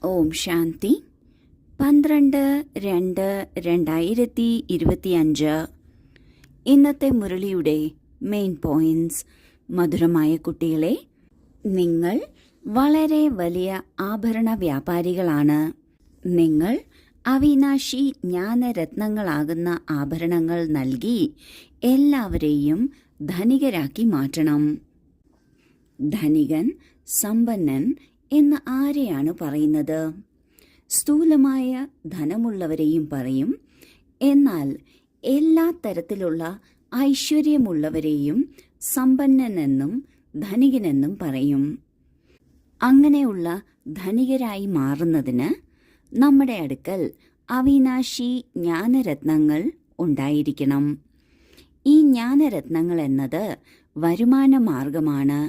ഓം ശാന്തി. 12/2/2025. ഇന്നത്തെ മുരളിയുടെ main points. മധുരമായ കുട്ടികളെ, നിങ്ങൾ വളരെ വലിയ ആഭരണ വ്യാപാരികളാണ്. നിങ്ങൾ അവിനാശി ജ്ഞാനരത്നങ്ങളാകുന്ന ആഭരണങ്ങൾ നൽകി എല്ലാവരെയും ധനികരാക്കി മാറ്റണം. ധനികൻ, സമ്പന്നൻ എന്ന് ആരെയാണ് പറയുന്നത്? സ്ഥൂലമായ ധനമുള്ളവരെയും പറയും. എന്നാൽ എല്ലാ തരത്തിലുള്ള ഐശ്വര്യമുള്ളവരെയും സമ്പന്നനെന്നും ധനികനെന്നും പറയും. അങ്ങനെയുള്ള ധനികരായി മാറുന്നതിന് നമ്മുടെ അടുക്കൽ അവിനാശി ജ്ഞാനരത്നങ്ങൾ ഉണ്ടായിരിക്കണം. ഈ ജ്ഞാനരത്നങ്ങൾ എന്നത് വരുമാന മാർഗമാണ്.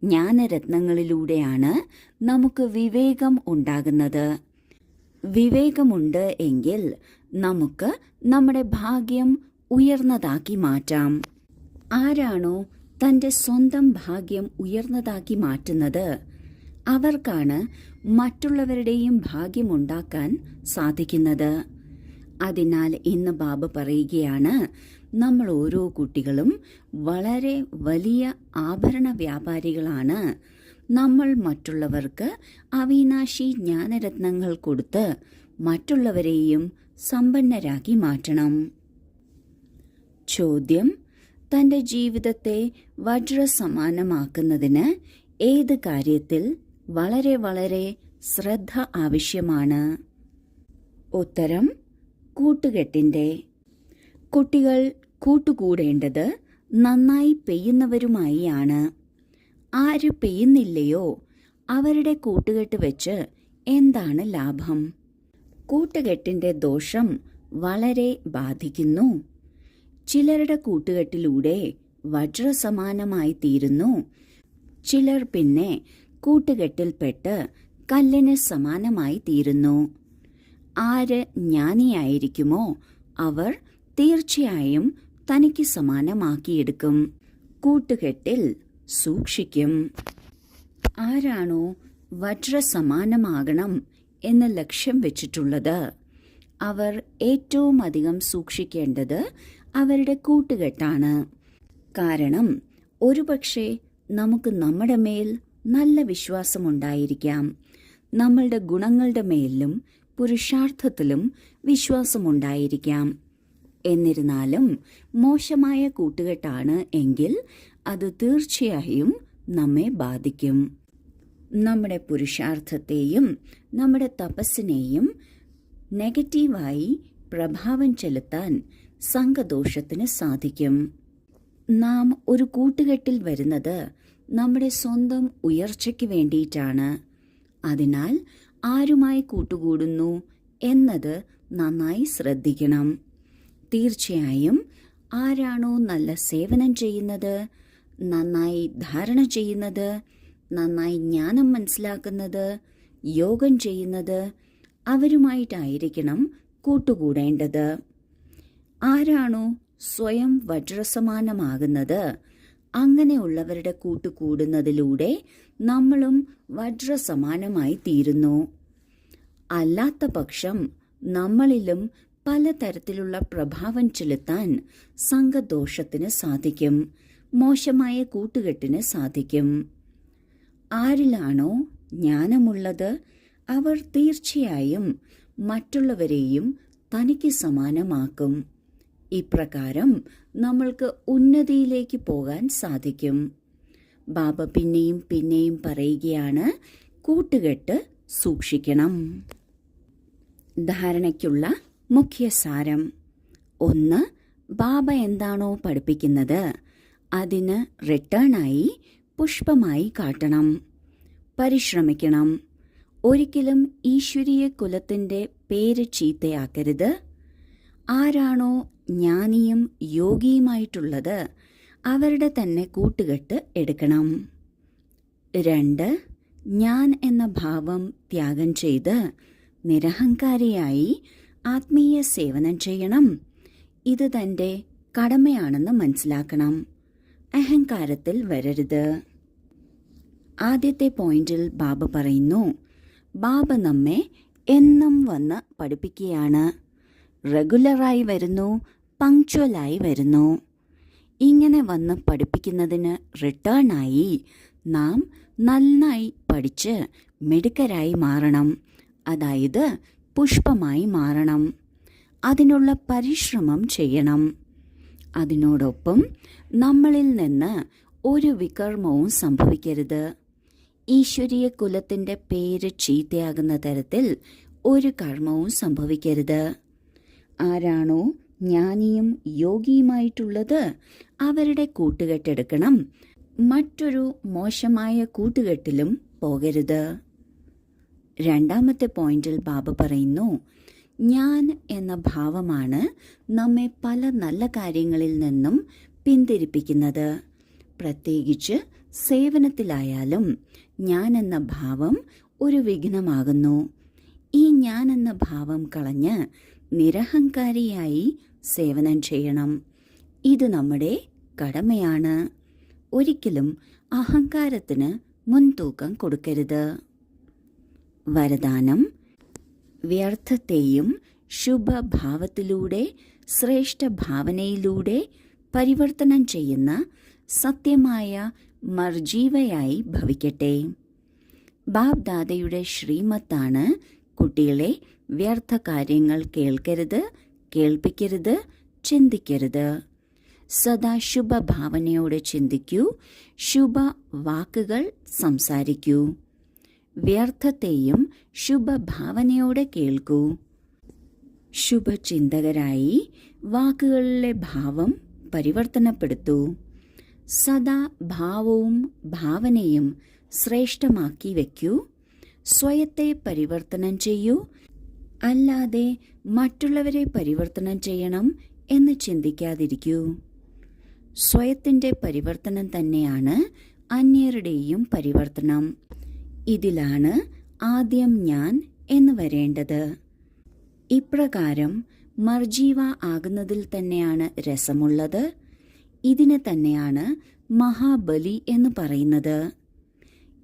ജ്ഞാനരത്നങ്ങളിലൂടെയാണ് നമുക്ക് വിവേകം ഉണ്ടാകുന്നത്. വിവേകമുണ്ട് എങ്കിൽ നമുക്ക് നമ്മുടെ ഭാഗ്യം ഉയർന്നതാക്കി മാറ്റാം. ആരാണോ തന്റെ സ്വന്തം ഭാഗ്യം ഉയർന്നതാക്കി മാറ്റുന്നത്, അവർക്കാണ് മറ്റുള്ളവരുടെയും ഭാഗ്യമുണ്ടാക്കാൻ സാധിക്കുന്നത്. അതിനാൽ ഇന്ന് ബാബ പറയുകയാണ്, നമ്മൾ ഓരോ കുട്ടികളും വളരെ വലിയ ആഭരണ വ്യാപാരികളാണ്. നമ്മൾ മറ്റുള്ളവർക്ക് അവിനാശി ജ്ഞാനരത്നങ്ങൾ കൊടുത്ത് മറ്റുള്ളവരെയും സമ്പന്നരാക്കി മാറ്റണം. ചോദ്യം: തന്റെ ജീവിതത്തെ വജ്രസമാനമാക്കുന്നതിന് ഏത് കാര്യത്തിൽ വളരെ വളരെ ശ്രദ്ധ ആവശ്യമാണ്? ഉത്തരം: കൂട്ടുകെട്ടിന്റെ. കുട്ടികൾ കൂട്ടുകൂടേണ്ടത് നന്നായി പെയ്യുന്നവരുമായി ആണ്. ആര് പെയ്യുന്നില്ലയോ അവരുടെ കൂട്ടുകെട്ട് വെച്ച് എന്താണ് ലാഭം? കൂട്ടുകെട്ടിന്റെ ദോഷം വളരെ ബാധിക്കുന്നു. ചിലരുടെ കൂട്ടുകെട്ടിലൂടെ വജ്രസമാനമായി തീരുന്നു. ചിലർ പിന്നെ കൂട്ടുകെട്ടിൽപ്പെട്ട് കല്ലിന് സമാനമായി തീരുന്നു. ആര് ജ്ഞാനിയായിരിക്കുമോ അവർ തീർച്ചയായും തനിക്ക് സമാനമാക്കിയെടുക്കും. കൂട്ടുകെട്ടിൽ സൂക്ഷിക്കും. ആരാണോ വജ്രസമാനമാകണം എന്ന ലക്ഷ്യം വെച്ചിട്ടുള്ളത്, അവർ ഏറ്റവും അധികം സൂക്ഷിക്കേണ്ടത് അവരുടെ കൂട്ടുകെട്ടാണ്. കാരണം ഒരുപക്ഷെ നമുക്ക് നമ്മുടെ മേൽ നല്ല വിശ്വാസമുണ്ടായിരിക്കാം. നമ്മളുടെ ഗുണങ്ങളുടെ മേലിലും പുരുഷാർത്ഥത്തിലും വിശ്വാസമുണ്ടായിരിക്കാം. എന്നിരുന്നാലും മോശമായ കൂട്ടുകെട്ടാണ് എങ്കിൽ അത് തീർച്ചയായും നമ്മെ ബാധിക്കും. നമ്മുടെ പുരുഷാർത്ഥത്തെയും നമ്മുടെ തപസ്സിനെയും നെഗറ്റീവായി പ്രഭാവം ചെലുത്താൻ സംഘദോഷത്തിന് സാധിക്കും. നാം ഒരു കൂട്ടുകെട്ടിൽ വരുന്നത് നമ്മുടെ സ്വന്തം ഉയർച്ചയ്ക്ക് വേണ്ടിയിട്ടാണ്. അതിനാൽ ആരുമായി കൂട്ടുകൂടുന്നു എന്നത് നന്നായി ശ്രദ്ധിക്കണം. തീർച്ചയായും ആരാണോ നല്ല സേവനം ചെയ്യുന്നത്, നന്നായി ധാരണ ചെയ്യുന്നത്, നന്നായി ജ്ഞാനം മനസ്സിലാക്കുന്നത്, യോഗം ചെയ്യുന്നത്, അവരുമായിട്ടായിരിക്കണം കൂട്ടുകൂടേണ്ടത്. ആരാണോ സ്വയം വജ്രസമാനമാകുന്നത്, അങ്ങനെയുള്ളവരുടെ കൂട്ടുകൂടുന്നതിലൂടെ നമ്മളും വജ്രസമാനമായി തീരുന്നു. അല്ലാത്ത പക്ഷം നമ്മളിലും പലതരത്തിലുള്ള പ്രഭാവം ചെലുത്താൻ സംഘദോഷത്തിന് സാധിക്കും. മോശമായ കൂട്ടുകെട്ടിന് സാധിക്കും. ആരിലാണോ ജ്ഞാനമുള്ളത് അവർ തീർച്ചയായും മറ്റുള്ളവരെയും തനിക്ക് സമാനമാക്കും. ഇപ്രകാരം നമ്മൾക്ക് ഉന്നതിയിലേക്ക് പോകാൻ സാധിക്കും. ബാബ പിന്നെയും പിന്നെയും പറയുകയാണ്, കൂട്ടുകെട്ട് സൂക്ഷിക്കണം. ധാരണയ്ക്കുള്ള മുഖ്യസാരം: 1. ബാബ എന്താണോ പഠിപ്പിക്കുന്നത് അതിന് റിട്ടേണായി പുഷ്പമായി കാട്ടണം. പരിശ്രമിക്കണം. ഒരിക്കലും ഈശ്വരീയ കുലത്തിന്റെ പേര് ചീത്തയാക്കരുത്. ആരാണോ ജ്ഞാനിയും യോഗിയുമായിട്ടുള്ളത് അവരുടെ തന്നെ കൂട്ടുകെട്ട് എടുക്കണം. 2. ഞാൻ എന്ന ഭാവം ത്യാഗം ചെയ്ത് നിരഹങ്കാരിയായി ആത്മീയ സേവനം ചെയ്യണം. ഇത് തന്റെ കടമയാണെന്ന് മനസ്സിലാക്കണം. അഹങ്കാരത്തിൽ വരരുത്. ആദ്യത്തെ പോയിന്റിൽ ബാബ പറയുന്നു, ബാബ നമ്മെ എന്നും വന്ന് പഠിപ്പിക്കുകയാണ്. റെഗുലറായി വരുന്നു, പങ്ക്ച്വലായി വരുന്നു. ഇങ്ങനെ വന്ന് പഠിപ്പിക്കുന്നതിന് റിട്ടേണായി നാം നന്നായി പഠിച്ച് മിടുക്കരായി മാറണം. അതായത് പുഷ്പമായി മാറണം. അതിനുള്ള പരിശ്രമം ചെയ്യണം. അതിനോടൊപ്പം നമ്മളിൽ നിന്ന് ഒരു വികർമ്മവും സംഭവിക്കരുത്. ഈശ്വരീയ കുലത്തിന്റെ പേര് ചീത്തയാകുന്ന തരത്തിൽ ഒരു കർമ്മവും സംഭവിക്കരുത്. ആരാണോ ജ്ഞാനിയും യോഗിയുമായിട്ടുള്ളത് അവരുടെ കൂട്ടുകെട്ടെടുക്കണം. മറ്റൊരു മോശമായ കൂട്ടുകെട്ടിലും പോകരുത്. രണ്ടാമത്തെ പോയിന്റിൽ ബാബ പറയുന്നു, ഞാൻ എന്ന ഭാവമാണ് നമ്മെ പല നല്ല കാര്യങ്ങളിൽ നിന്നും പിന്തിരിപ്പിക്കുന്നത്. പ്രത്യേകിച്ച് സേവനത്തിലായാലും ഞാൻ എന്ന ഭാവം ഒരു വിഘ്നമാകുന്നു. ഈ ഞാൻ എന്ന ഭാവം കളഞ്ഞ് നിരഹങ്കാരിയായി സേവനം ചെയ്യണം. ഇത് നമ്മുടെ കടമയാണ്. ഒരിക്കലും അഹങ്കാരത്തിന് മുൻതൂക്കം കൊടുക്കരുത്. വരദാനം: വ്യർത്ഥത്തെയും ശുഭഭാവത്തിലൂടെ ശ്രേഷ്ഠ ഭാവനയിലൂടെ പരിവർത്തനം ചെയ്യുന്ന സത്യമായ മർജീവയായി ഭവിക്കട്ടെ. ബാബ് ദാദയുടെ ശ്രീമത്താണ് കുട്ടികളെ വ്യർത്ഥ കാര്യങ്ങൾ കേൾക്കരുത്, കേൾപ്പിക്കരുത്, ചിന്തിക്കരുത്. സദാ ശുഭഭാവനയോടെ ചിന്തിക്കൂ, ശുഭ വാക്കുകൾ സംസാരിക്കൂ. വ്യർത്ഥത്തെയും ശുഭഭാവനയോടെ കേൾക്കൂ. ശുഭചിന്തകരായി വാക്കുകളിലെ ഭാവം പരിവർത്തനപ്പെടുത്തൂ. സദാ ഭാവവും ഭാവനയും ശ്രേഷ്ഠമാക്കി വയ്ക്കൂ. സ്വയത്തെ പരിവർത്തനം ചെയ്യൂ. അല്ലാതെ മറ്റുള്ളവരെ പരിവർത്തനം ചെയ്യണം എന്ന് ചിന്തിക്കാതിരിക്കൂ. സ്വയത്തിന്റെ പരിവർത്തനം തന്നെയാണ് അന്യരുടെയും പരിവർത്തനം. ഇതിലാണ് ആദ്യം ഞാൻ എന്ന് വരേണ്ടത്. ഇപ്രകാരം മർജീവ ആകുന്നതിൽ തന്നെയാണ് രസമുള്ളത്. ഇതിനെ തന്നെയാണ് മഹാബലി എന്ന് പറയുന്നത്.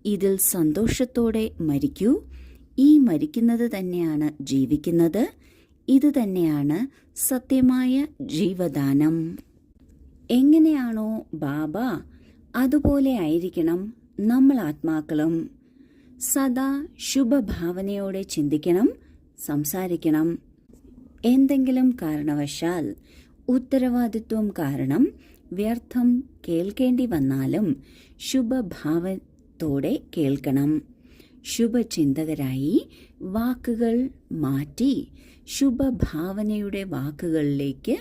ഇതിൽ സന്തോഷത്തോടെ മരിക്കൂ. ഈ മരിക്കുന്നത് തന്നെയാണ് ജീവിക്കുന്നത്. ഇത് തന്നെയാണ് സത്യമായ ജീവദാനം. എങ്ങനെയാണോ ബാബ അതുപോലെ ആയിരിക്കണം നമ്മൾ ആത്മാക്കളും. സദാ ശുഭഭാവനയോടെ ചിന്തിക്കണം, സംസാരിക്കണം. എന്തെങ്കിലും കാരണവശാൽ ഉത്തരവാദിത്വം കാരണം വ്യർത്ഥം കേൾക്കേണ്ടി വന്നാലും ശുഭഭാവത്തോടെ കേൾക്കണം. ശുഭചിന്തകരായി വാക്കുകൾ മാറ്റി ശുഭഭാവനയുടെ വാക്കുകളിലേക്ക്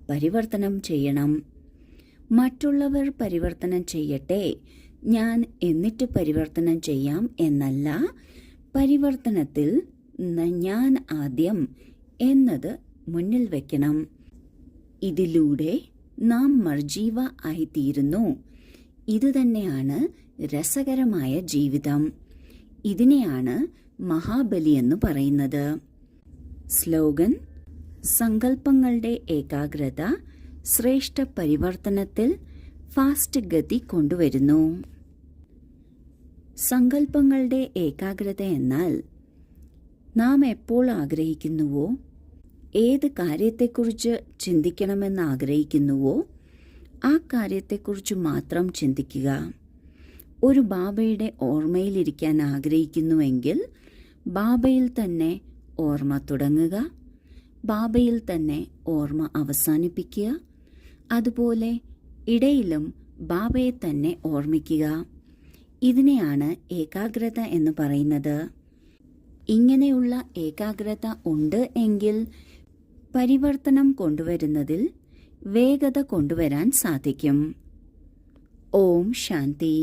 പരിവർത്തനം ചെയ്യണം. മറ്റുള്ളവർ പരിവർത്തനം ചെയ്യട്ടെ, ഞാൻ എന്നിട്ട് പരിവർത്തനം ചെയ്യാം എന്നല്ല. പരിവർത്തനത്തിൽ ഞാൻ ആദ്യം എന്നത് മുന്നിൽ വയ്ക്കണം. ഇതിലൂടെ നാം മർജീവ ആയിത്തീരുന്നു. ഇതുതന്നെയാണ് രസകരമായ ജീവിതം. ഇതിനെയാണ് മഹാബലി എന്ന് പറയുന്നത്. സ്ലോഗൻ: സങ്കല്പങ്ങളുടെ ഏകാഗ്രത ശ്രേഷ്ഠ പരിവർത്തനത്തിൽ ഫാസ്റ്റ് ഗതി കൊണ്ടുവരുന്നു. സങ്കല്പങ്ങളുടെ ഏകാഗ്രത എന്നാൽ നാം എപ്പോൾ ആഗ്രഹിക്കുന്നുവോ, ഏത് കാര്യത്തെക്കുറിച്ച് ചിന്തിക്കണമെന്ന് ആഗ്രഹിക്കുന്നുവോ ആ കാര്യത്തെക്കുറിച്ച് മാത്രം ചിന്തിക്കുക. ഒരു ബാബയുടെ ഓർമ്മയിലിരിക്കാൻ ആഗ്രഹിക്കുന്നുവെങ്കിൽ ബാബയിൽ തന്നെ ഓർമ്മ തുടങ്ങുക, ബാബയിൽ തന്നെ ഓർമ്മ അവസാനിപ്പിക്കുക. അതുപോലെ ഇടയിലും ബാബയെ തന്നെ ഓർമ്മിക്കുക. ഇതിനെയാണ് ഏകാഗ്രത എന്ന് പറയുന്നത്. ഇങ്ങനെയുള്ള ഏകാഗ്രത ഉണ്ട് എങ്കിൽ പരിവർത്തനം കൊണ്ടുവരുന്നതിൽ വേഗത കൊണ്ടുവരാൻ സാധിക്കും. ഓം ശാന്തി.